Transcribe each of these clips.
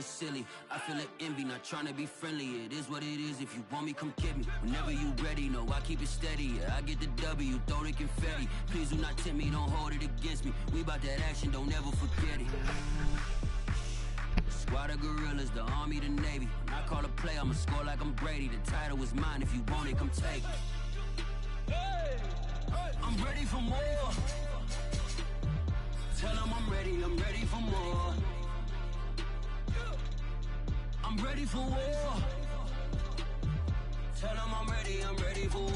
it's silly. I feel like envy, not trying to be friendly. It is what it is. If you want me, come get me. Whenever you ready, no, I keep it steady. Yeah, I get the W, throw the confetti. Please do not tempt me, don't hold it against me. We about that action, don't ever forget it. Squad of gorillas, the army, the navy. When I call a play, I'ma score like I'm Brady. The title is mine, if you want it, come take it. I'm ready for more. Tell them I'm ready for more. I'm ready for war. Tell them I'm ready for war.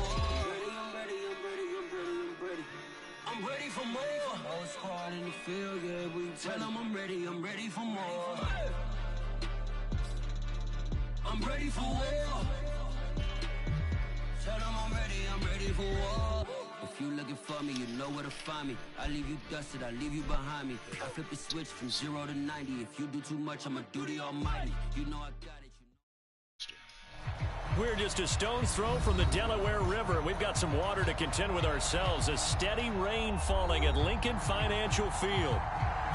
I'm ready for more. Whole squad in the field, yeah, we tell them I'm ready for more. I'm ready for war. Tell them I'm ready for war. If you looking for me, you know where to find me. I leave you dusted, I leave you behind me. I flip the switch from 0 to 90. If you do too much, I'ma do the almighty. You know I got it. We're just a stone's throw from the Delaware River. We've got some water to contend with ourselves. A steady rain falling at Lincoln Financial Field.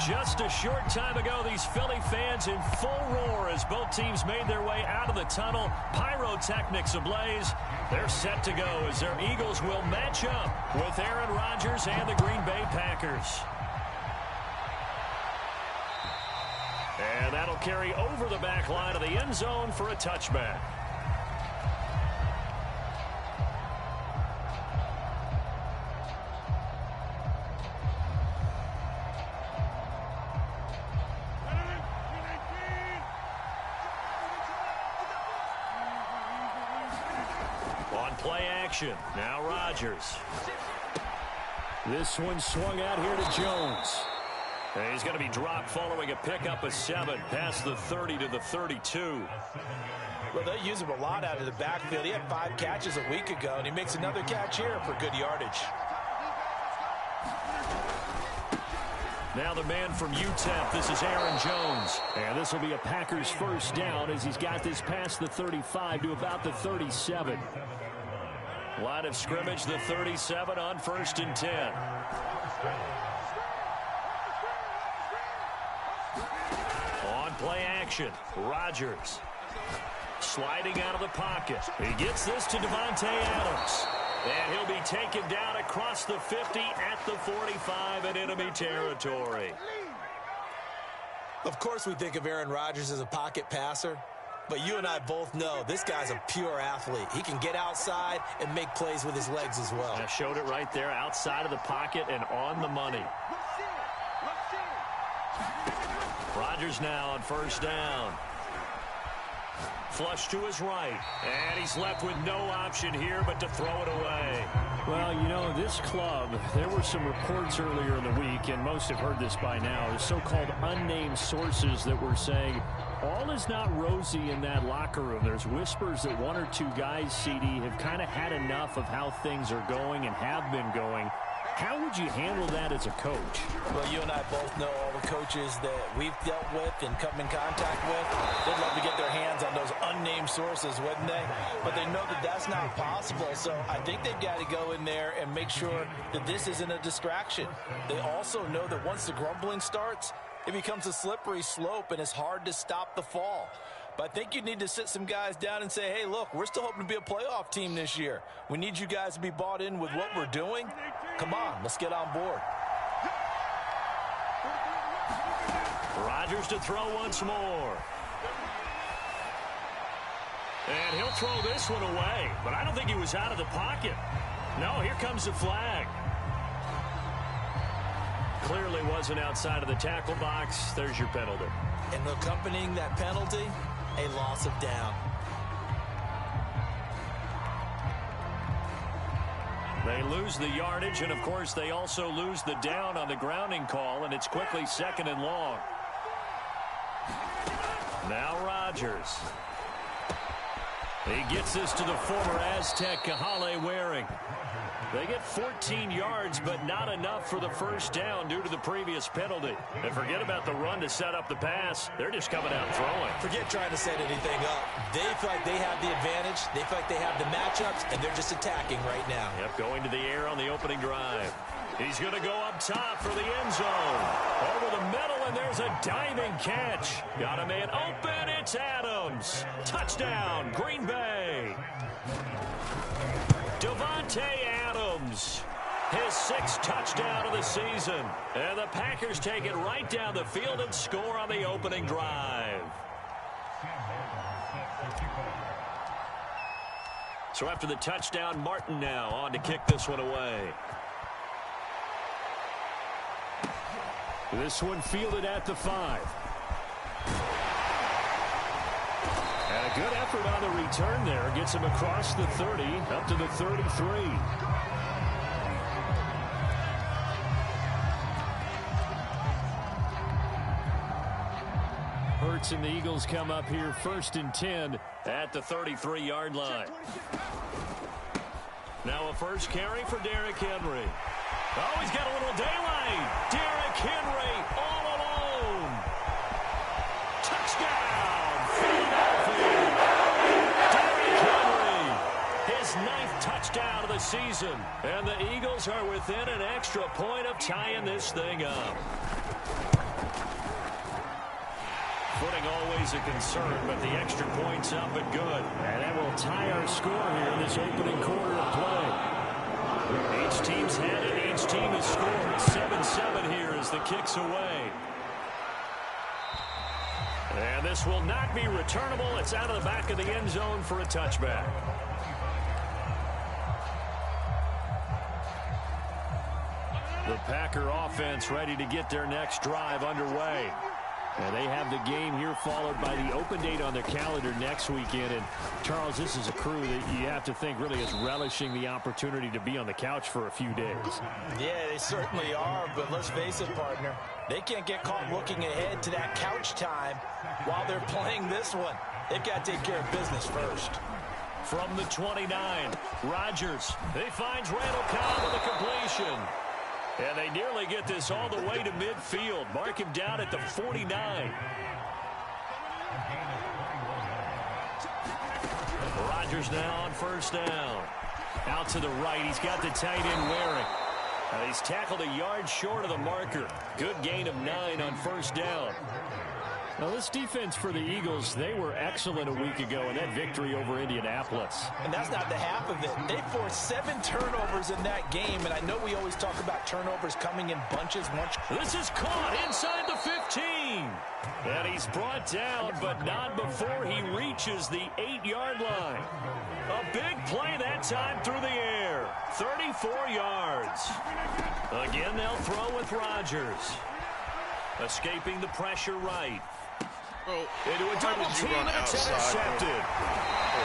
Just a short time ago, these Philly fans in full roar as both teams made their way out of the tunnel. Pyrotechnics ablaze. They're set to go as their Eagles will match up with Aaron Rodgers and the Green Bay Packers. And that'll carry over the back line of the end zone for a touchback. Play action. Now Rodgers. This one swung out here to Jones. And he's going to be dropped following a pickup of 7 past the 30 to the 32. Well, they use him a lot out of the backfield. He had 5 catches a week ago, and he makes another catch here for good yardage. Now the man from UTEP, this is Aaron Jones. And this will be a Packers first down as he's got this past the 35 to about the 37. Line of scrimmage, the 37 on 1st and 10. On play action, Rodgers. Sliding out of the pocket. He gets this to Devontae Adams. And he'll be taken down across the 50 at the 45 in enemy territory. Of course we think of Aaron Rodgers as a pocket passer. But you and I both know this guy's a pure athlete. He can get outside and make plays with his legs as well. I showed it right there, outside of the pocket and on the money. Rodgers now on 1st down. Flush to his right. And he's left with no option here but to throw it away. Well, you know, this club, there were some reports earlier in the week, and most have heard this by now, the so-called unnamed sources that were saying all is not rosy in that locker room. There's whispers that 1 or 2 guys, CD, have kind of had enough of how things are going and have been going. How would you handle that as a coach? Well, you and I both know all the coaches that we've dealt with and come in contact with. They'd love to get their hands on those unnamed sources, wouldn't they? But they know that that's not possible, so I think they've got to go in there and make sure that this isn't a distraction. They also know that once the grumbling starts, it becomes a slippery slope, and it's hard to stop the fall. But I think you need to sit some guys down and say, hey, look, we're still hoping to be a playoff team this year. We need you guys to be bought in with what we're doing. Come on, let's get on board. Rodgers to throw once more. And he'll throw this one away. But I don't think he was out of the pocket. No, here comes the flag. Clearly wasn't outside of the tackle box. There's your penalty. And accompanying that penalty, a loss of down. They lose the yardage, and of course they also lose the down on the grounding call, and it's quickly 2nd and long. Now Rodgers. He gets this to the former Aztec, Kahale Waring. They get 14 yards, but not enough for the first down due to the previous penalty. And forget about the run to set up the pass. They're just coming out throwing. Forget trying to set anything up. They feel like they have the advantage. They feel like they have the matchups, and they're just attacking right now. Yep, going to the air on the opening drive. He's going to go up top for the end zone. Over the middle, and there's a diving catch. Got a man open. It's Adams. Touchdown, Green Bay. Devontae Adams. His 6th touchdown of the season. And the Packers take it right down the field and score on the opening drive. So after the touchdown, Martin now on to kick this one away. This one fielded at the 5. And a good effort on the return there. Gets him across the 30, up to the 33. Hurts and the Eagles come up here 1st and 10 at the 33-yard line. Now a first carry for Derrick Henry. Oh, he's got a little daylight. Derrick Henry all alone. Touchdown, Philadelphia. Derrick Henry, his 9th touchdown of the season. And the Eagles are within an extra point of tying this thing up. Footing always a concern, but the extra point's up and good. And that will tie our score here in this opening quarter of play. Each team's had it. Each team has scored 7-7 here as the kick's away. And this will not be returnable. It's out of the back of the end zone for a touchback. The Packer offense ready to get their next drive underway. And they have the game here followed by the open date on their calendar next weekend. And, Charles, this is a crew that you have to think really is relishing the opportunity to be on the couch for a few days. Yeah, they certainly are. But let's face it, partner, they can't get caught looking ahead to that couch time while they're playing this one. They've got to take care of business first. From the 29, Rodgers. He finds Randall Cobb with a completion. And they nearly get this all the way to midfield. Mark him down at the 49. Rodgers now on first down. Out to the right. He's got the tight end wearing. He's tackled a yard short of the marker. Good gain of 9 on first down. Now, this defense for the Eagles, they were excellent a week ago in that victory over Indianapolis. And that's not the half of it. They forced 7 turnovers in that game, and I know we always talk about turnovers coming in bunches. This is caught inside the 15. And he's brought down, but not before he reaches the 8-yard line. A big play that time through the air. 34 yards. Again, they'll throw with Rodgers. Escaping the pressure right. Into a double team, and it's intercepted.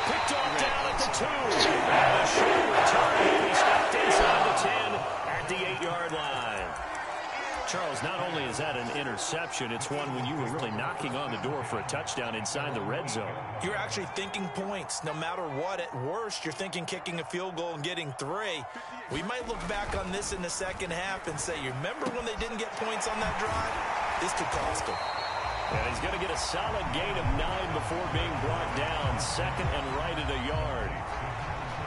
Picked off down at the 2. And a short return. He stopped inside the 10 at the 8-yard line. Charles, not only is that an interception, it's one when you were really knocking on the door for a touchdown inside the red zone. You're actually thinking points. No matter what, at worst, you're thinking kicking a field goal and getting 3. We might look back on this in the second half and say, you remember when they didn't get points on that drive? This could cost them. And he's going to get a solid gain of 9 before being brought down. 2nd and right at a yard.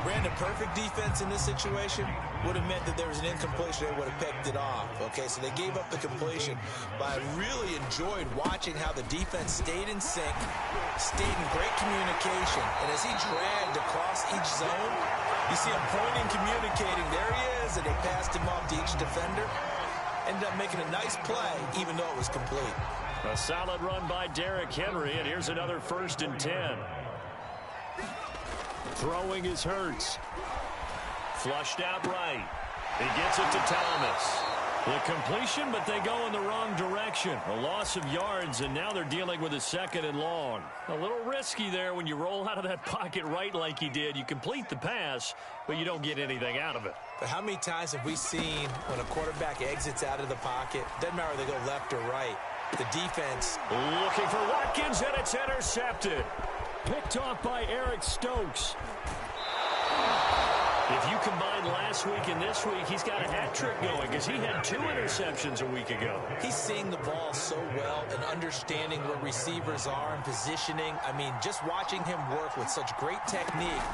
Brandon, perfect defense in this situation would have meant that there was an incompletion. They would have picked it off. Okay, so they gave up the completion. But I really enjoyed watching how the defense stayed in sync, stayed in great communication. And as he dragged across each zone, you see him pointing, communicating. There he is, and they passed him off to each defender. Ended up making a nice play, even though it was complete. A solid run by Derrick Henry, and here's another 1st and 10. Throwing is Hurts. Flushed out right. He gets it to Thomas. The completion, but they go in the wrong direction. A loss of yards, and now they're dealing with a 2nd and long. A little risky there when you roll out of that pocket right like he did. You complete the pass, but you don't get anything out of it. But how many times have we seen when a quarterback exits out of the pocket, doesn't matter whether they go left or right, the defense looking for Watkins, and it's intercepted. Picked off by Eric Stokes. If you combine last week and this week, he's got a hat trick going because he had 2 interceptions a week ago. He's seeing the ball so well and understanding where receivers are and positioning. I mean, just watching him work with such great technique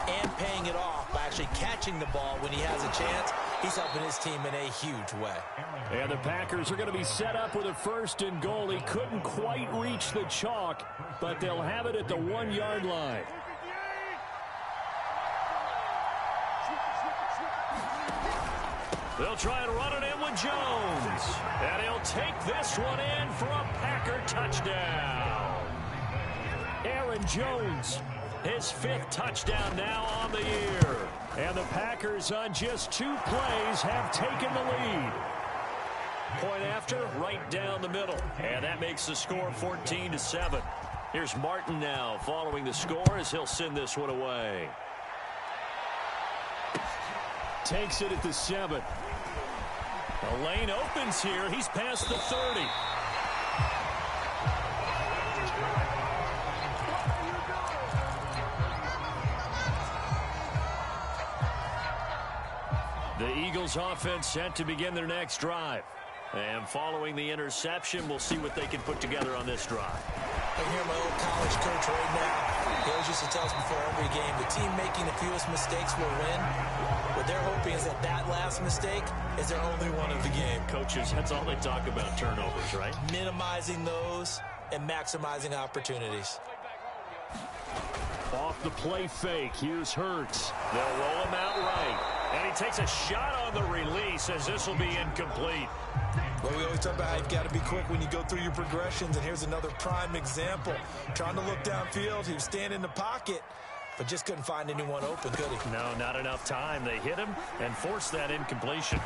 and paying it off by actually catching the ball when he has a chance, he's helping his team in a huge way. And the Packers are going to be set up with a 1st and goal. He couldn't quite reach the chalk, but they'll have it at the 1-yard line. They'll try and run it in with Jones. And he'll take this one in for a Packer touchdown. Aaron Jones, his 5th touchdown now on the year. And the Packers on just 2 plays have taken the lead. Point after, right down the middle. And that makes the score 14-7. Here's Martin now following the score as he'll send this one away. Takes it at the 7. The lane opens here. He's past the 30. The Eagles offense set to begin their next drive. And following the interception, we'll see what they can put together on this drive. I hear my old college coach right now. He always used to tell us before every game, the team making the fewest mistakes will win. What they're hoping is that that last mistake is their only one of the game. Coaches, that's all they talk about, turnovers, right? Minimizing those and maximizing opportunities. Off the play fake, here's Hurts. They'll roll him out right. And he takes a shot on the release as this will be incomplete. Well, we always talk about how you've got to be quick when you go through your progressions, and here's another prime example. Trying to look downfield, he was standing in the pocket, but just couldn't find anyone open, could he? No, not enough time. They hit him and forced that incompletion.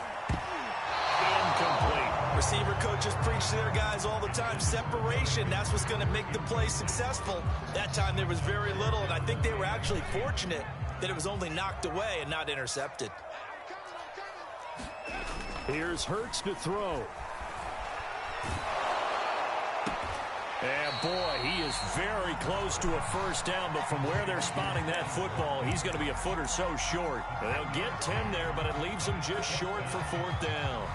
Incomplete. Receiver coaches preach to their guys all the time. Separation, that's what's going to make the play successful. That time there was very little, and I think they were actually fortunate that it was only knocked away and not intercepted. Here's Hurts to throw. And boy, he is very close to a first down, but from where they're spotting that football, he's going to be a foot or so short. They'll get 10 there, but it leaves them just short for 4th down.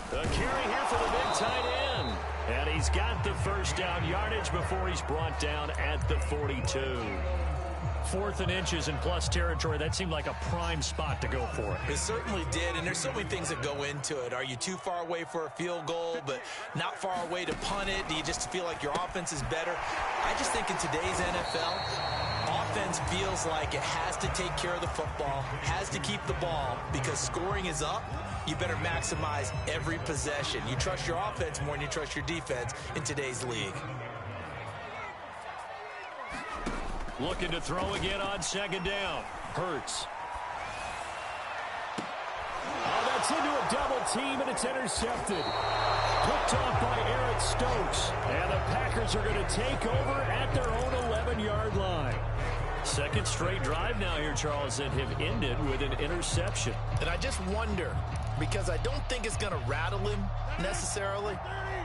The carry here for the big tight end. And he's got the first down yardage before he's brought down at the 42. 4th and inches in plus territory. That seemed like a prime spot to go for it. It certainly did, and there's so many things that go into it. Are you too far away for a field goal, but not far away to punt it? Do you just feel like your offense is better? I just think in today's NFL, offense feels like it has to take care of the football, has to keep the ball, because scoring is up. You better maximize every possession. You trust your offense more than you trust your defense in today's league. Looking to throw again on 2nd down. Hurts. Oh, that's into a double team, and it's intercepted. Picked off by Eric Stokes. And the Packers are going to take over at their own 11-yard line. 2nd straight drive now here, Charles, that have ended with an interception. And I just wonder, because I don't think it's going to rattle him necessarily,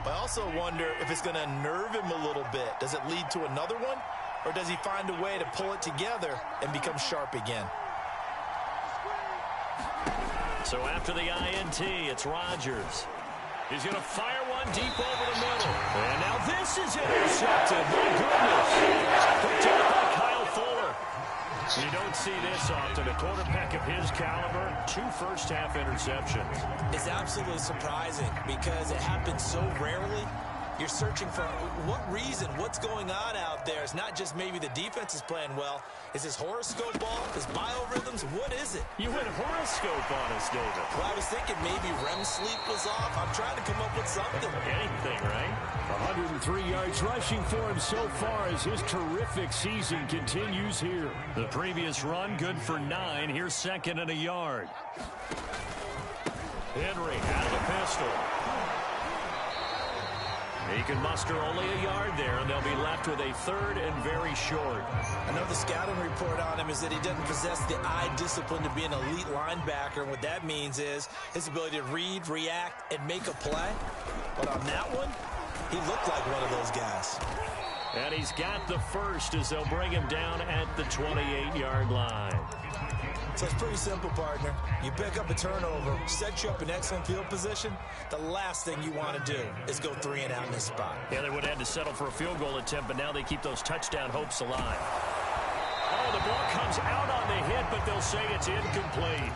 but I also wonder if it's going to unnerve him a little bit. Does it lead to another one? Or does he find a way to pull it together and become sharp again? So after the INT, it's Rodgers. He's going to fire one deep over the middle. And now this is intercepted. My goodness. Picked up by Kyle Fuller. You don't see this often. A quarterback of his caliber, 2 first-half interceptions. It's absolutely surprising because it happens so rarely. You're searching for what reason, what's going on out there. It's not just maybe the defense is playing well. Is this horoscope ball? Is biorhythms? What is it? You went horoscope on us, David. Well, I was thinking maybe REM sleep was off. I'm trying to come up with something. Anything, right? 103 yards rushing for him so far as his terrific season continues here. The previous run, good for 9. Here's 2nd and a yard. Henry out of the pistol. He can muster only a yard there, and they'll be left with a 3rd and very short. I know the scouting report on him is that he doesn't possess the eye discipline to be an elite linebacker, and what that means is his ability to read, react, and make a play. But on that one, he looked like one of those guys. And he's got the first as they'll bring him down at the 28-yard line. So it's pretty simple, partner. You pick up a turnover, set you up in excellent field position. The last thing you want to do is go 3 and out in this spot. Yeah, they would have had to settle for a field goal attempt, but now they keep those touchdown hopes alive. Oh, the ball comes out on the hit, but they'll say it's incomplete.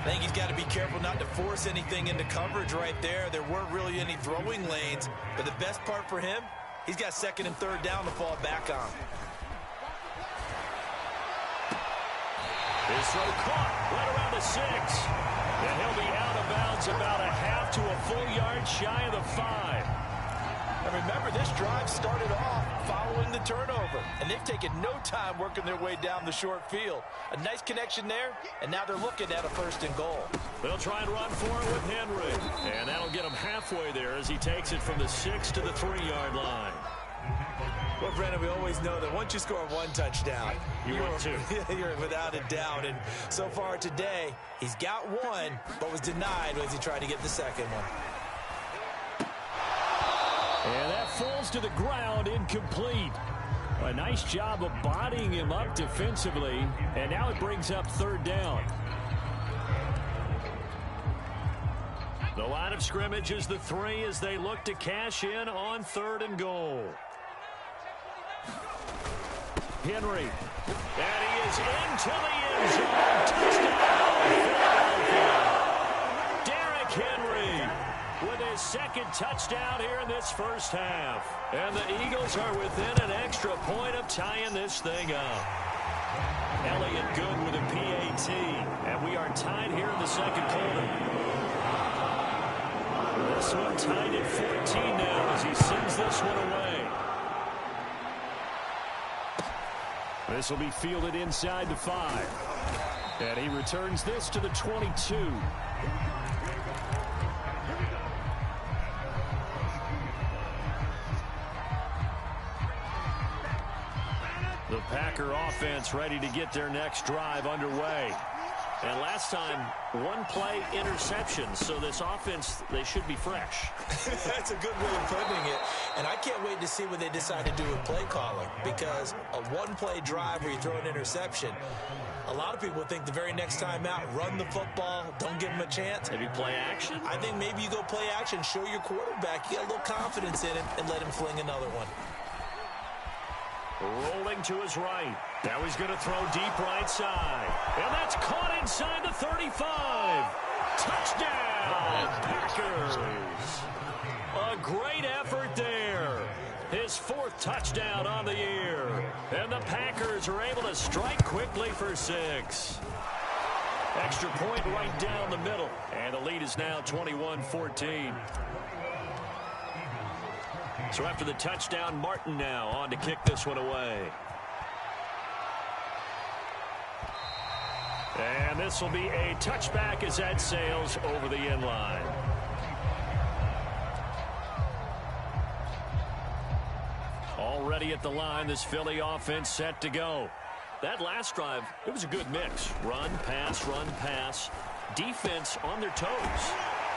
I think he's got to be careful not to force anything into coverage right there. There weren't really any throwing lanes, but the best part for him, he's got 2nd and 3rd down to fall back on. His throw caught right around the 6. And he'll be out of bounds about a half to a full yard shy of the 5. And remember, this drive started off following the turnover, and they've taken no time working their way down the short field. A nice connection there, and now they're looking at a 1st and goal. They'll try and run for it with Henry. And that'll get him halfway there as he takes it from the 6 to the 3-yard line. Well, Brennan, we always know that once you score 1 touchdown, you're without a doubt. And so far today, he's got 1, but was denied as he tried to get the 2nd one. And that falls to the ground, incomplete. A nice job of bodying him up defensively. And now it brings up 3rd down. The line of scrimmage is the 3 as they look to cash in on 3rd and goal. Henry. And he is into the end zone. Touchdown, Philadelphia. Derrick Henry with his 2nd touchdown here in this first half. And the Eagles are within an extra point of tying this thing up. Elliott Good with a PAT. And we are tied here in the 2nd quarter. This one tied at 14 now as he sends this one away. This will be fielded inside the 5. And he returns this to the 22. The Packer offense ready to get their next drive underway. And last time, 1 play interception. So this offense, they should be fresh. That's a good way of putting it. And I can't wait to see what they decide to do with play calling. Because a 1-play drive where you throw an interception, a lot of people think the very next time out, run the football, don't give them a chance. Maybe play action? I think maybe you go play action, show your quarterback you got a little confidence in him, and let him fling another one. Rolling to his right. Now he's going to throw deep right side. And that's caught inside the 35. Touchdown, Packers. A great effort there. His 4th touchdown on the year. And the Packers are able to strike quickly for 6. Extra point right down the middle. And the lead is now 21-14. So after the touchdown, Martin now on to kick this one away. And this will be a touchback as that sails over the end line. Already at the line, this Philly offense set to go. That last drive, it was a good mix. Run, pass, defense on their toes.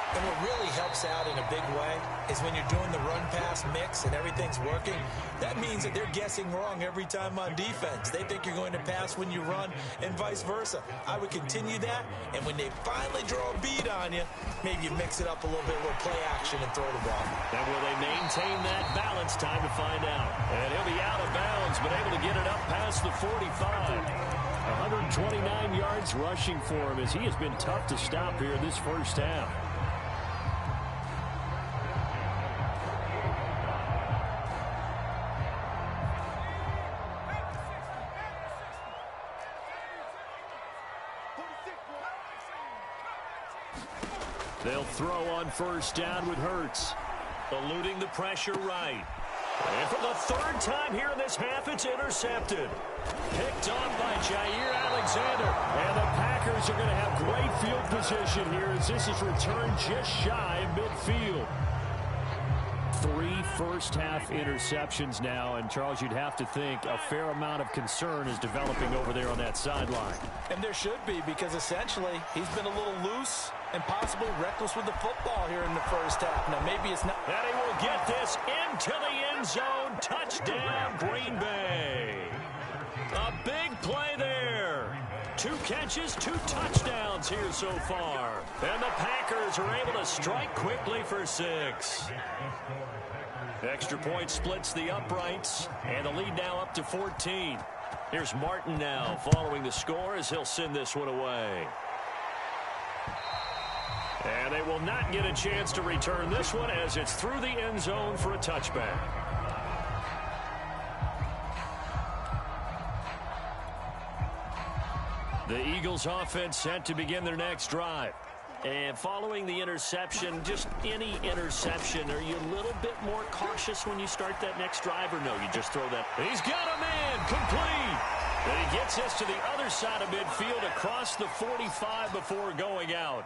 And what really helps out in a big way is when you're doing the run-pass mix and everything's working, that means that they're guessing wrong every time on defense. They think you're going to pass when you run and vice versa. I would continue that, and when they finally draw a bead on you, maybe you mix it up a little bit, a little play action and throw the ball. And will they maintain that balance? Time to find out. And he'll be out of bounds, but able to get it up past the 45. 129 yards rushing for him as he has been tough to stop here this first half. They'll throw on 1st down with Hurts. Eluding the pressure right. And for the 3rd time here in this half, it's intercepted. Picked off by Jair Alexander. And the Packers are going to have great field position here as this is returned just shy of midfield. 3 first-half interceptions now, and Charles, you'd have to think a fair amount of concern is developing over there on that sideline. And there should be, because essentially he's been a little loose and possibly reckless with the football here in the first half. Now, maybe it's not. And he will get this into the end zone. Touchdown, Green Bay. A big play there. 2 catches, 2 touchdowns here so far. And the Packers are able to strike quickly for 6. Extra point splits the uprights, and the lead now up to 14. Here's Martin now following the score as he'll send this one away. And they will not get a chance to return this one as it's through the end zone for a touchback. The Eagles offense set to begin their next drive. And following the interception, just any interception, are you a little bit more cautious when you start that next drive, or no, you just throw that? He's got a man, complete. And he gets us to the other side of midfield across the 45 before going out.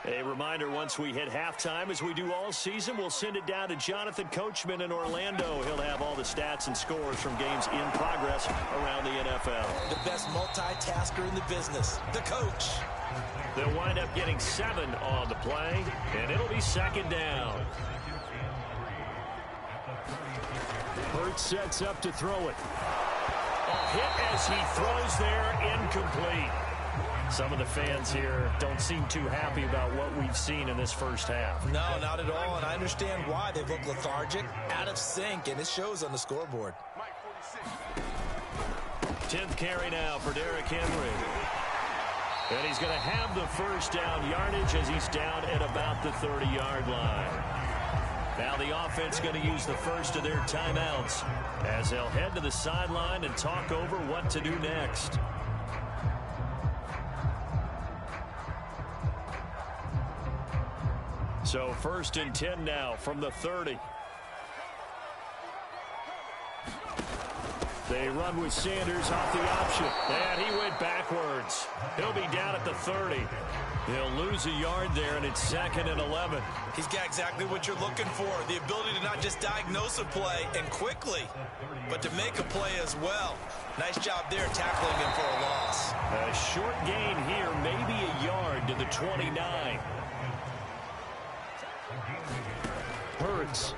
A reminder, once we hit halftime, as we do all season, we'll send it down to Jonathan Coachman in Orlando. He'll have all the stats and scores from games in progress around the NFL. The best multitasker in the business, the coach. They'll wind up getting 7 on the play, and it'll be 2nd down. Hurts sets up to throw it. A hit as he throws there, incomplete. Some of the fans here don't seem too happy about what we've seen in this first half. No, not at all, and I understand why. They've looked lethargic, out of sync, and it shows on the scoreboard. 10th carry now for Derrick Henry. And he's going to have the first down yardage as he's down at about the 30-yard line. Now the offense going to use the first of their timeouts as they'll head to the sideline and talk over what to do next. So 1st and 10 now from the 30. They run with Sanders off the option. And he went backwards. He'll be down at the 30. He'll lose a yard there, and it's 2nd and 11. He's got exactly what you're looking for, the ability to not just diagnose a play and quickly, but to make a play as well. Nice job there tackling him for a loss. A short gain here, maybe a yard to the 29. Hurts.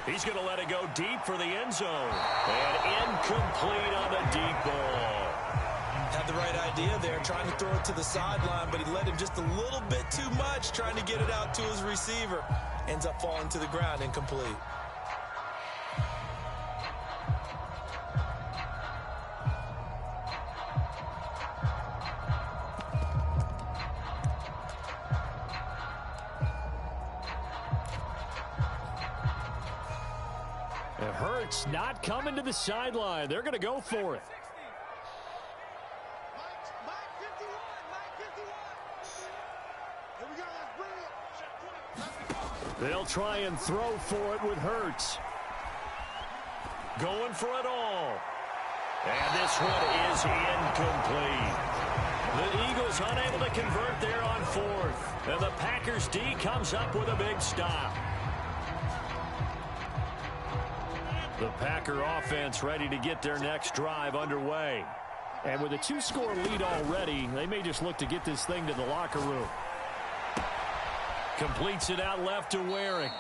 He's going to let it go deep for the end zone. And incomplete on the deep ball. Had the right idea there, trying to throw it to the sideline, but he let him just a little bit too much, trying to get it out to his receiver. Ends up falling to the ground, incomplete. Hurts not coming to the sideline. They're going to go for it. They'll try and throw for it with Hurts. Going for it all. And this one is incomplete. The Eagles unable to convert there on 4th. And the Packers D comes up with a big stop. The Packer offense ready to get their next drive underway. And with a 2-score lead already, they may just look to get this thing to the locker room. Completes it out left to Waring.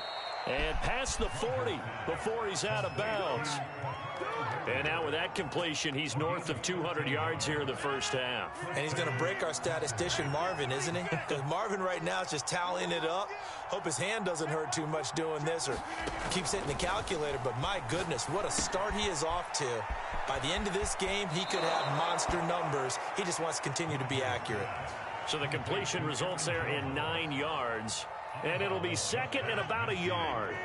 And past the 40 before he's out of bounds. And now with that completion, he's north of 200 yards here in the first half. And he's going to break our statistician Marvin, isn't he? Because Marvin right now is just tallying it up. Hope his hand doesn't hurt too much doing this or keeps hitting the calculator. But my goodness, what a start he is off to. By the end of this game, he could have monster numbers. He just wants to continue to be accurate. So the completion results there in 9 yards. And it'll be 2nd and about a yard.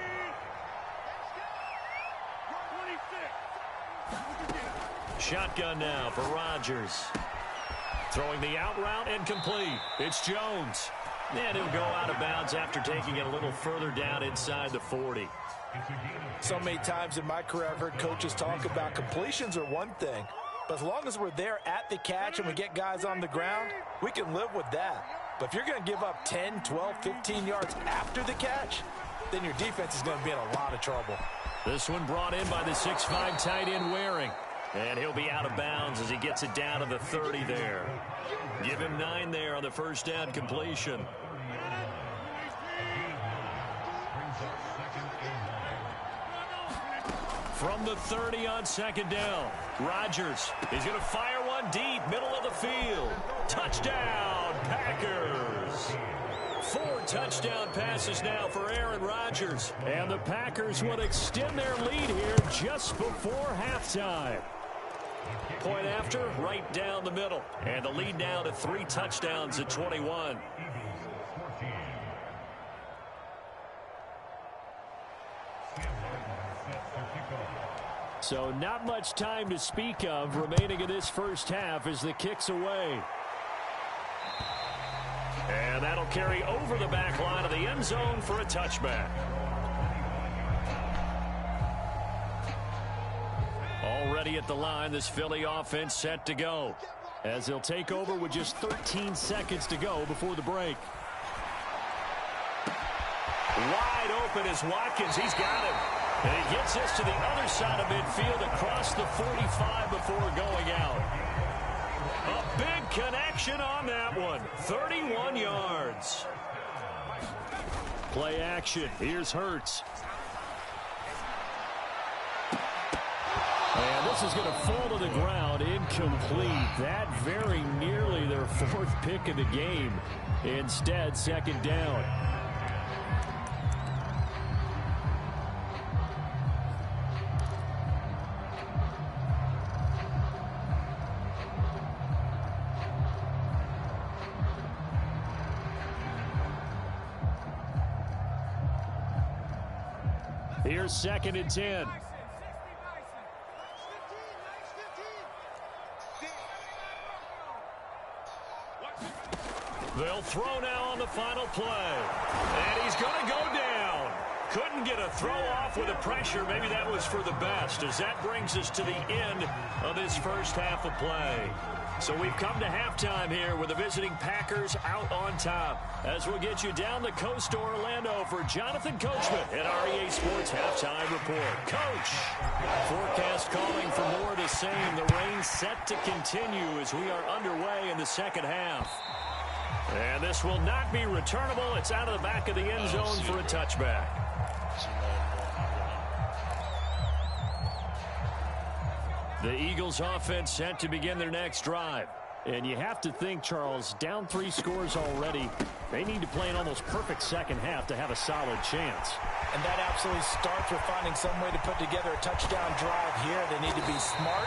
Shotgun now for Rodgers. Throwing the out route and complete. It's Jones. And he'll go out of bounds after taking it a little further down inside the 40. So many times in my career I've heard coaches talk about completions are one thing. But as long as we're there at the catch and we get guys on the ground, we can live with that. But if you're going to give up 10, 12, 15 yards after the catch, then your defense is going to be in a lot of trouble. This one brought in by the 6'5" tight end Waring. And he'll be out of bounds as he gets it down to the 30 there. Give him 9 there on the first down completion. From the 30 on second down, Rodgers is going to fire one deep, middle of the field. Touchdown, Packers. 4 touchdown passes now for Aaron Rodgers. And the Packers will extend their lead here just before halftime. Point after, right down the middle. And the lead now to 3 touchdowns at 21. So not much time to speak of remaining in this first half as the kick's away. And that'll carry over the back line of the end zone for a touchback. Already at the line, this Philly offense set to go, as they'll take over with just 13 seconds to go before the break. Wide open is Watkins. He's got him. And he gets this to the other side of midfield across the 45 before going out. A big connection on that one. 31 yards. Play action. Here's Hurts. And this is going to fall to the ground, incomplete. That very nearly their 4th pick of the game. Instead, second down. Here's 2nd and 10. They'll throw now on the final play. And he's going to go down. Couldn't get a throw off with the pressure. Maybe that was for the best, as that brings us to the end of this first half of play. So we've come to halftime here with the visiting Packers out on top. As we'll get you down the coast to Orlando for Jonathan Coachman at REA Sports Halftime Report. Coach, forecast calling for more of the same. The rain set to continue as we are underway in the second half. And this will not be returnable. It's out of the back of the end zone for a touchback. The Eagles offense set to begin their next drive. And you have to think, Charles, down 3 scores already. They need to play an almost perfect second half to have a solid chance. And that absolutely starts with finding some way to put together a touchdown drive here. They need to be smart,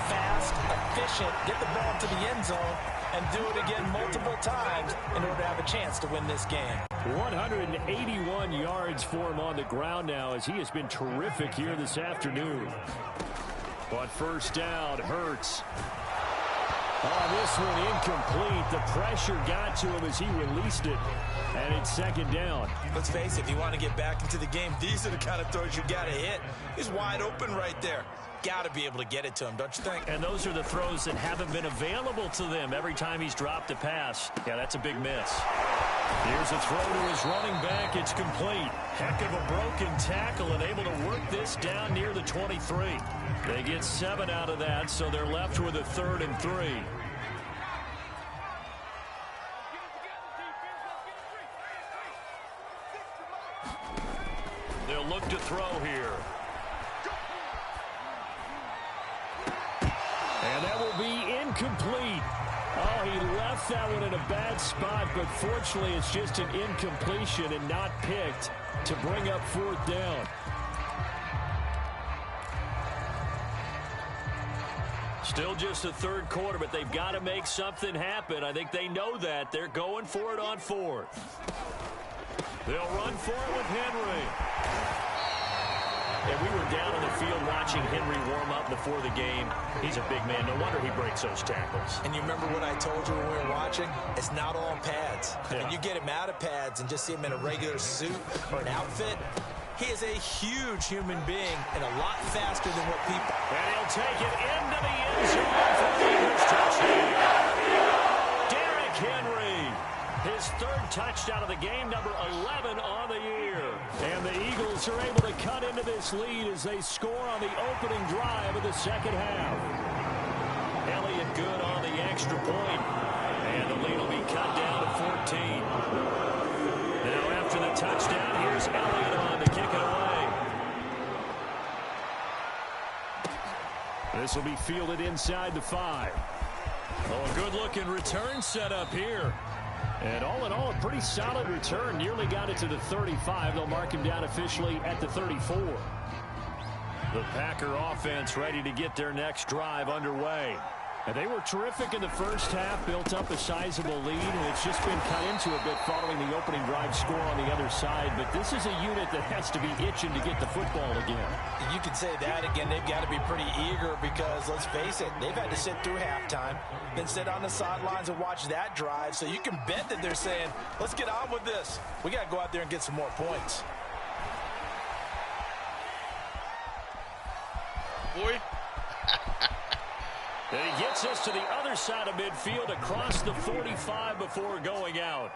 fast, efficient, get the ball to the end zone, and do it again multiple times in order to have a chance to win this game. 181 yards for him on the ground now, as he has been terrific here this afternoon. But first down, Hurts. This one incomplete. The pressure got to him as he released it. And it's second down. Let's face it, if you want to get back into the game, these are the kind of throws you got to hit. He's wide open right there. Got to be able to get it to him, don't you think? And those are the throws that haven't been available to them every time he's dropped a pass. Yeah, that's a big miss. Here's a throw to his running back. It's complete. Heck of a broken tackle and able to work this down near the 23. They get 7 out of that, so they're left with a 3rd and 3. They'll look to throw here. And that will be incomplete. Oh, he left that one in a bad spot, but fortunately it's just an incompletion and not picked to bring up 4th down. Still just the 3rd quarter, but they've got to make something happen. I think they know that. They're going for it on 4th. They'll run for it with Henry. And we were down on the field watching Henry warm up before the game. He's a big man. No wonder he breaks those tackles. And you remember what I told you when we were watching? It's not all pads. Yeah. And you get him out of pads and just see him in a regular suit or an outfit. He is a huge human being and a lot faster than what people. And he'll take it into the end zone for the Eagles touchdown. Derrick Henry, his 3rd touchdown of the game, number 11 on the year. And the Eagles are able to cut into this lead as they score on the opening drive of the second half. Elliott good on the extra point. And the lead will be cut down to 14. Now after the touchdown, here's Elliott on to kick it away. This will be fielded inside the 5. Oh, a good-looking return set up here. And all in all, a pretty solid return. Nearly got it to the 35. They'll mark him down officially at the 34. The Packer offense ready to get their next drive underway. And they were terrific in the first half, built up a sizable lead, and it's just been cut into a bit following the opening drive score on the other side. But this is a unit that has to be itching to get the football again. You can say that again. They've got to be pretty eager because, let's face it, they've had to sit through halftime, then sit on the sidelines and watch that drive. So you can bet that they're saying, let's get on with this. We got to go out there and get some more points. Boy. And he gets us to the other side of midfield across the 45 before going out.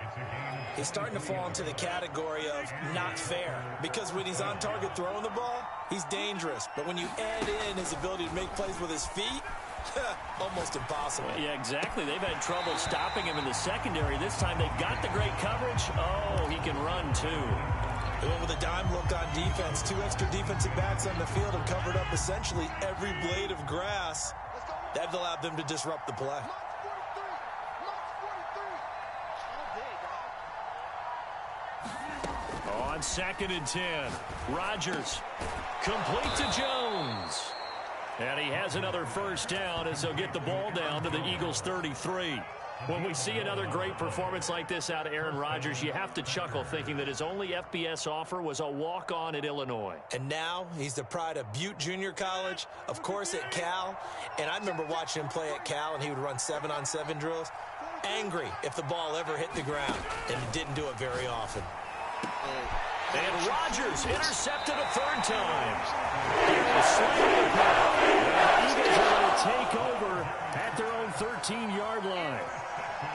He's starting to fall into the category of not fair because when he's on target throwing the ball, he's dangerous. But when you add in his ability to make plays with his feet, almost impossible. Yeah, exactly. They've had trouble stopping him in the secondary. This time they've got the great coverage. Oh, he can run too. They went with a dime look on defense. 2 extra defensive backs on the field have covered up essentially every blade of grass. That allowed them to disrupt the play. On 2nd and 10, Rodgers complete to Jones. And he has another first down as they'll get the ball down to the Eagles' 33. When we see another great performance like this out of Aaron Rodgers, you have to chuckle thinking that his only FBS offer was a walk-on at Illinois. And now he's the pride of Butte Junior College, of course at Cal. And I remember watching him play at Cal, and he would run 7-on-7 drills. Angry if the ball ever hit the ground, and he didn't do it very often. And Rodgers intercepted a 3rd time. The Eagles are going to take over at their own 13-yard line.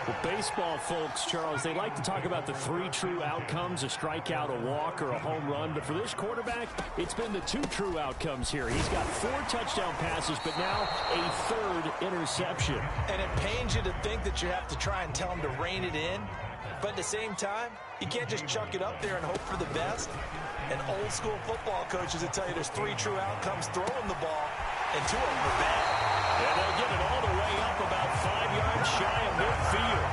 Well, baseball folks, Charles, they like to talk about the 3 true outcomes, a strikeout, a walk, or a home run. But for this quarterback, it's been the 2 true outcomes here. He's got 4 touchdown passes, but now a 3rd interception. And it pains you to think that you have to try and tell him to rein it in. But at the same time, you can't just chuck it up there and hope for the best. And old school football coaches will tell you there's 3 true outcomes throwing the ball, and 2 of them are bad. And they'll get it all the way up about 5 yards shy of midfield.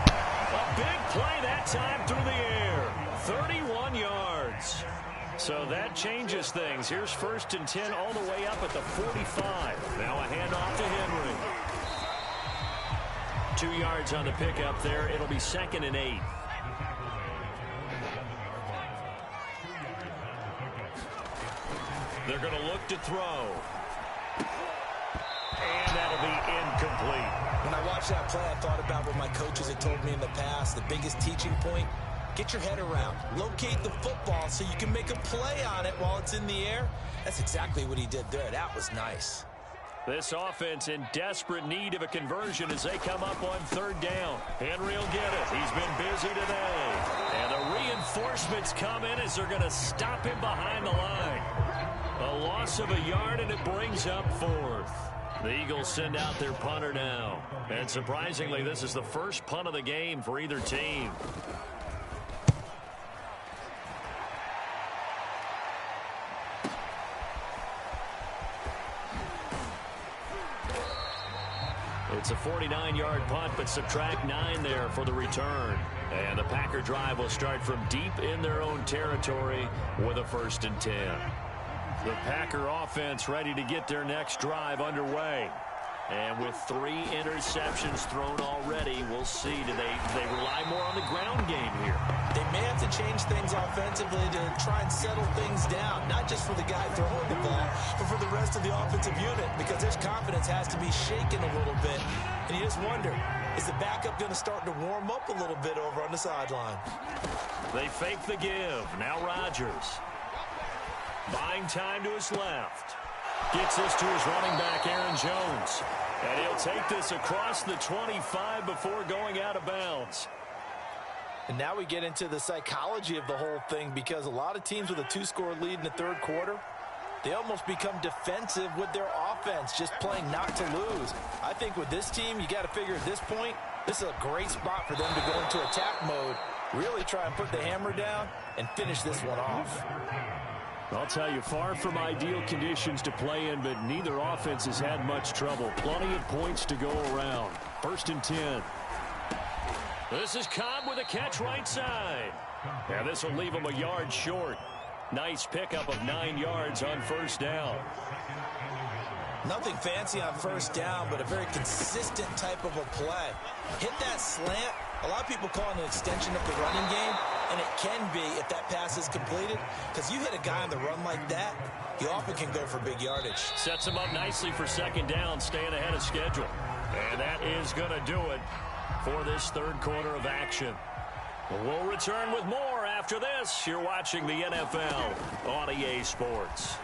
A big play that time through the air. 31 yards. So that changes things. Here's 1st and 10 all the way up at the 45. Now a handoff to Henry. 2 yards on the pickup there. It'll be 2nd and 8. They're going to look to throw. And that'll be incomplete. When I watched that play, I thought about what my coaches had told me in the past. The biggest teaching point, get your head around. Locate the football so you can make a play on it while it's in the air. That's exactly what he did there. That was nice. This offense in desperate need of a conversion as they come up on 3rd down. Henry will get it. He's been busy today. And the reinforcements come in as they're going to stop him behind the line. A loss of a yard, and it brings up 4th. The Eagles send out their punter now. And surprisingly, this is the first punt of the game for either team. It's a 49-yard punt, but subtract 9 there for the return. And the Packer drive will start from deep in their own territory with a 1st and 10. The Packer offense ready to get their next drive underway. And with 3 interceptions thrown already, we'll see. Do they rely more on the ground game here? They may have to change things offensively to try and settle things down, not just for the guy throwing the ball, but for the rest of the offensive unit, because their confidence has to be shaken a little bit. And you just wonder, is the backup going to start to warm up a little bit over on the sideline? They fake the give. Now Rodgers. Buying time to his left. Gets this to his running back, Aaron Jones. And he'll take this across the 25 before going out of bounds. And now we get into the psychology of the whole thing, because a lot of teams with a 2-score lead in the 3rd quarter, they almost become defensive with their offense, just playing not to lose. I think with this team, you got to figure at this point, this is a great spot for them to go into attack mode, really try and put the hammer down and finish this one off. I'll tell you, far from ideal conditions to play in, but neither offense has had much trouble. Plenty of points to go around. 1st and 10. This is Cobb with a catch right side. And this will leave him a yard short. Nice pickup of 9 yards on 1st down. Nothing fancy on 1st down, but a very consistent type of a play. Hit that slant. A lot of people call it an extension of the running game, and it can be if that pass is completed, because you hit a guy on the run like that, you often can go for big yardage. Sets him up nicely for 2nd down, staying ahead of schedule. And that is going to do it for this 3rd quarter of action. We'll return with more after this. You're watching the NFL on EA Sports.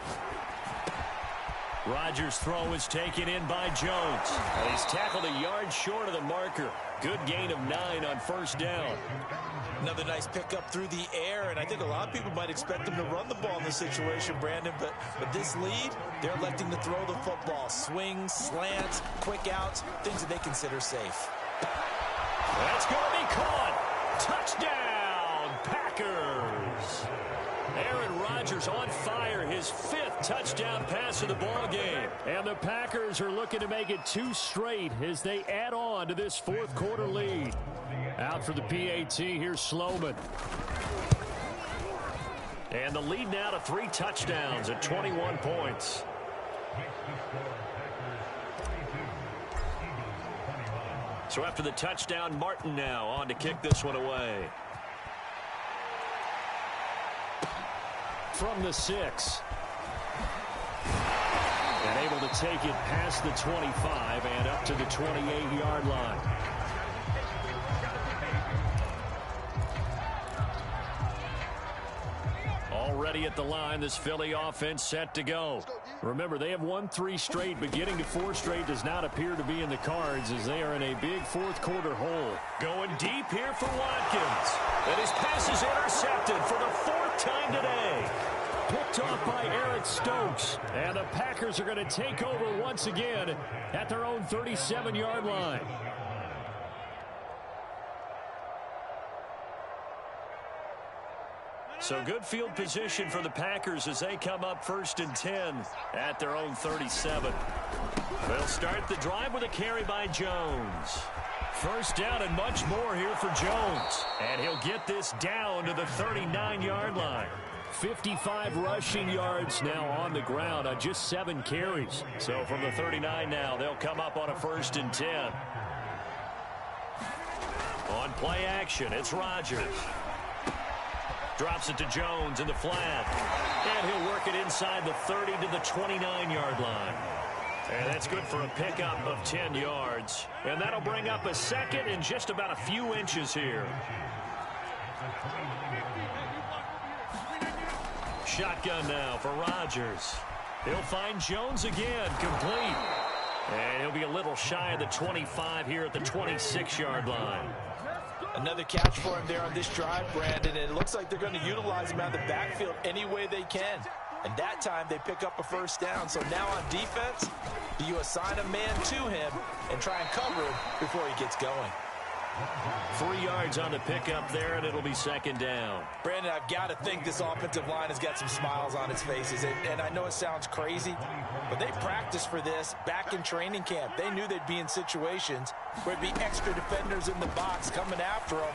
Rodgers' throw is taken in by Jones. And he's tackled a yard short of the marker. Good gain of 9 on 1st down. Another nice pickup through the air, and I think a lot of people might expect them to run the ball in this situation, Brandon, but with this lead, they're electing to throw the football. Swings, slants, quick outs, things that they consider safe. That's going to be caught. Touchdown, Packers. Aaron Rodgers on fire, his 5th touchdown pass of the ball game. And the Packers are looking to make it 2 straight as they add on to this 4th quarter lead. Out for the PAT, here's Sloman. And the lead now to 3 touchdowns at 21 points. So after the touchdown, Martin now on to kick this one away. From the 6. And able to take it past the 25 and up to the 28-yard line. Already at the line, this Philly offense set to go. Remember, they have won 3 straight, but getting to 4 straight does not appear to be in the cards as they are in a big 4th quarter hole. Going deep here for Watkins. And his pass is intercepted for the 4th time today. Picked off by Eric Stokes. And the Packers are going to take over once again at their own 37-yard line. So good field position for the Packers as they come up 1st and 10 at their own 37. They'll start the drive with a carry by Jones. 1st down and much more here for Jones. And he'll get this down to the 39-yard line. 55 rushing yards now on the ground on just 7 carries. So from the 39 now, they'll come up on a 1st and 10. On play action, it's Rodgers. Drops it to Jones in the flat. And he'll work it inside the 30 to the 29-yard line. And that's good for a pickup of 10 yards. And that'll bring up a 2nd and just about a few inches here. Shotgun now for Rodgers. He'll find Jones again, complete. And he'll be a little shy of the 25 here at the 26-yard line. Another catch for him there on this drive, Brandon, and it looks like they're going to utilize him out of the backfield any way they can. And that time they pick up a 1st down. So now on defense, do you assign a man to him and try and cover him before he gets going? 3 yards on the pickup there, and it'll be 2nd down. Brandon, I've got to think this offensive line has got some smiles on its faces. And I know it sounds crazy, but they practiced for this back in training camp. They knew they'd be in situations where it'd be extra defenders in the box coming after them,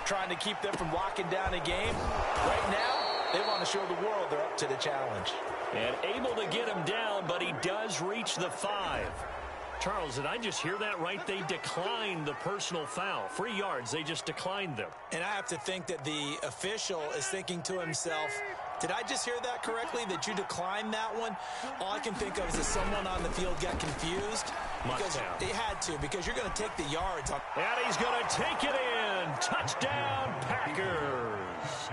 trying to keep them from locking down a game. Right now, they want to show the world they're up to the challenge. And able to get him down, but he does reach the 5. Charles, did I just hear that right? They declined the personal foul. 3 yards, they just declined them. And I have to think that the official is thinking to himself, did I just hear that correctly, that you declined that one? All I can think of is that someone on the field got confused. Because he had to, because you're going to take the yards. And he's going to take it in. Touchdown, Packers.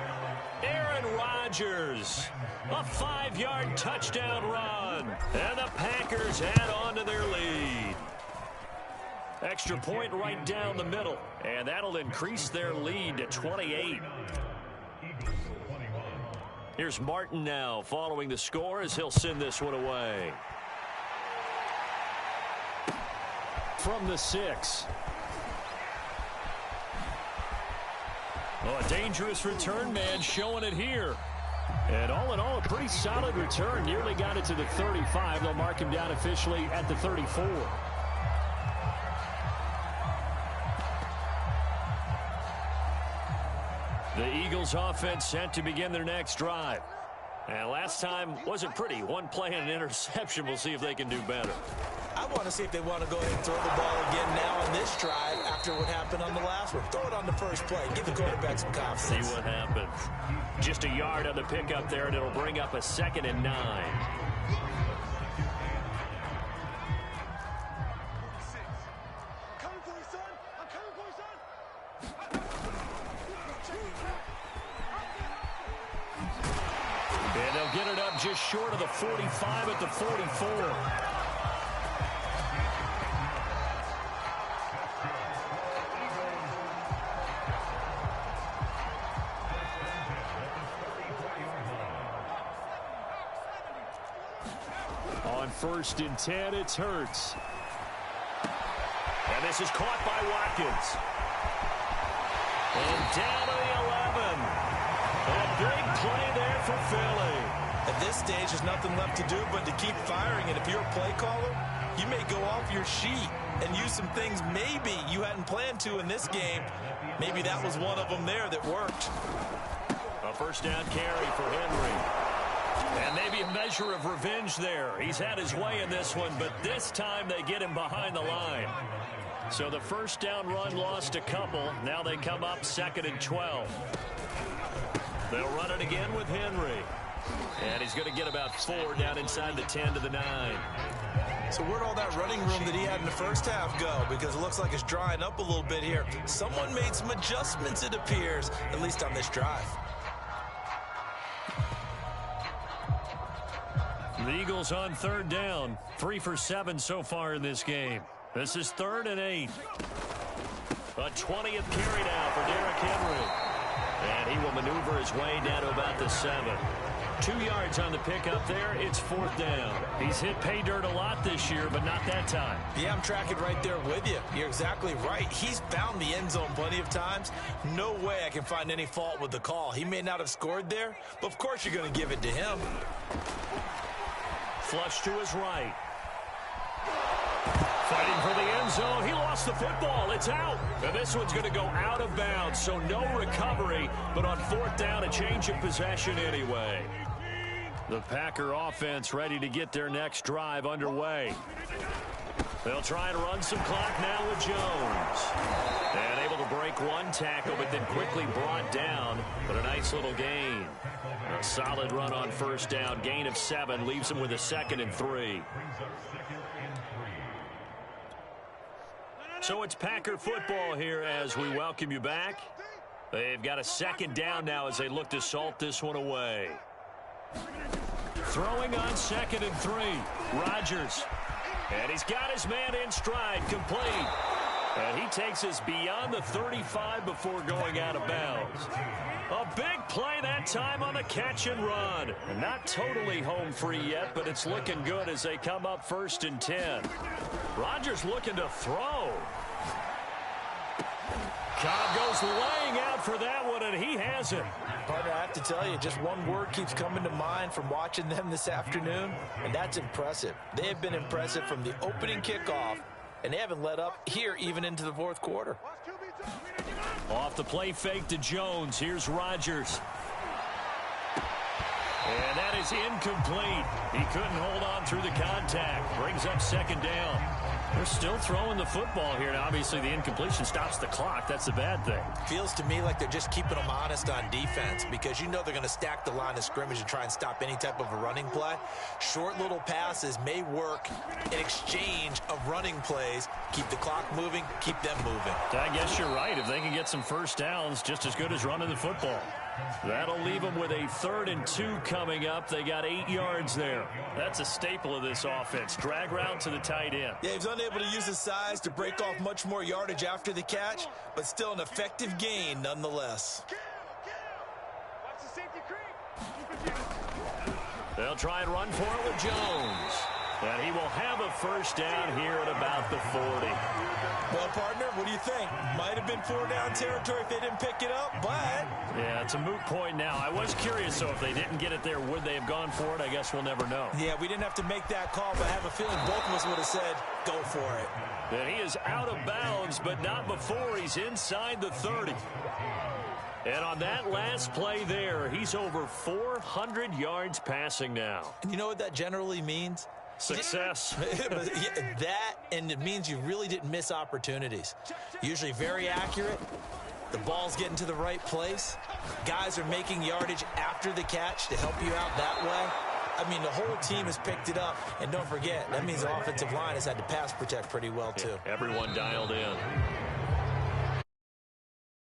Aaron Rodgers. A 5-yard touchdown run. And the Packers add on to their lead. Extra point right down the middle. And that'll increase their lead to 28. Here's Martin now following the score as he'll send this one away. From the 6. Oh, a dangerous return man showing it here. And all in all, a pretty solid return. Nearly got it to the 35. They'll mark him down officially at the 34. The Eagles offense set to begin their next drive. And last time wasn't pretty. One play and an interception. We'll see if they can do better. I want to see if they want to go ahead and throw the ball again now on this drive after what happened on the last one. Throw it on the first play. Give the quarterback some confidence. See what happens. Just a yard on the pickup there, and it'll bring up a 2nd and 9. And they'll get it up just short of the 45 at the 44. On 1st and 10, it's Hurts. And this is caught by Watkins. And down to the 11. A big play there for Philly. At this stage, there's nothing left to do but to keep firing. And if you're a play caller, you may go off your sheet and use some things maybe you hadn't planned to in this game. Maybe that was one of them there that worked. A 1st down carry for Henry. And maybe a measure of revenge there. He's had his way in this one, but this time they get him behind the line. So the 1st down run lost a couple. Now they come up 2nd and 12. They'll run it again with Henry. And he's going to get about 4 down inside the 10 to the 9. So where'd all that running room that he had in the first half go? Because it looks like it's drying up a little bit here. Someone made some adjustments, it appears, at least on this drive. The Eagles on 3rd down. 3 for 7 so far in this game. This is 3rd and 8. A 20th carry now for Derrick Henry. And he will maneuver his way down to about the 7. 2 yards on the pickup there. It's 4th down. He's hit pay dirt a lot this year, but not that time. Yeah, I'm tracking right there with you. You're exactly right. He's found the end zone plenty of times. No way I can find any fault with the call. He may not have scored there, but of course you're going to give it to him. Flush to his right. Fighting for the end zone. He lost the football. It's out. And this one's going to go out of bounds, so no recovery. But on 4th down, a change of possession anyway. The Packer offense ready to get their next drive underway. They'll try and run some clock now with Jones. And able to break one tackle, but then quickly brought down. But a nice little gain. A solid run on 1st down. Gain of 7 leaves him with a 2nd and 3. So it's Packer football here as we welcome you back. They've got a 2nd down now as they look to salt this one away. Throwing on 2nd and 3. Rodgers. And he's got his man in stride, complete. And he takes us beyond the 35 before going out of bounds. A big play that time on the catch and run. And not totally home free yet, but it's looking good as they come up 1st and 10. Rodgers looking to throw. Cobb goes laying out for that one, and he has it. Partner, I have to tell you, just one word keeps coming to mind from watching them this afternoon, and that's impressive. They have been impressive from the opening kickoff, and they haven't let up here even into the 4th quarter. Off the play fake to Jones. Here's Rodgers. And that is incomplete. He couldn't hold on through the contact. Brings up 2nd down. They're still throwing the football here. Now, obviously, the incompletion stops the clock. That's the bad thing. Feels to me like they're just keeping them honest on defense because you know they're going to stack the line of scrimmage and try and stop any type of a running play. Short little passes may work in exchange of running plays. Keep the clock moving, keep them moving. I guess you're right. If they can get some 1st downs, just as good as running the football. That'll leave them with a 3rd and 2 coming up. They got 8 yards there. That's a staple of this offense. Drag route to the tight end. Yeah, he's unable to use his size to break off much more yardage after the catch, but still an effective gain nonetheless. They'll try and run for it with Jones. And he will have a first down here at about the 40. Well, partner, what do you think? Might have been 4-down territory if they didn't pick it up, but... Yeah, it's a moot point now. I was curious, so if they didn't get it there, would they have gone for it? I guess we'll never know. Yeah, we didn't have to make that call, but I have a feeling both of us would have said, go for it. And he is out of bounds, but not before he's inside the 30. And on that last play there, he's over 400 yards passing now. And you know what that generally means? Success. That, and it means you really didn't miss opportunities. Usually very accurate. The ball's getting to the right place. Guys are making yardage after the catch to help you out that way. I mean, the whole team has picked it up. And don't forget, that means the offensive line has had to pass protect pretty well, too. Everyone dialed in.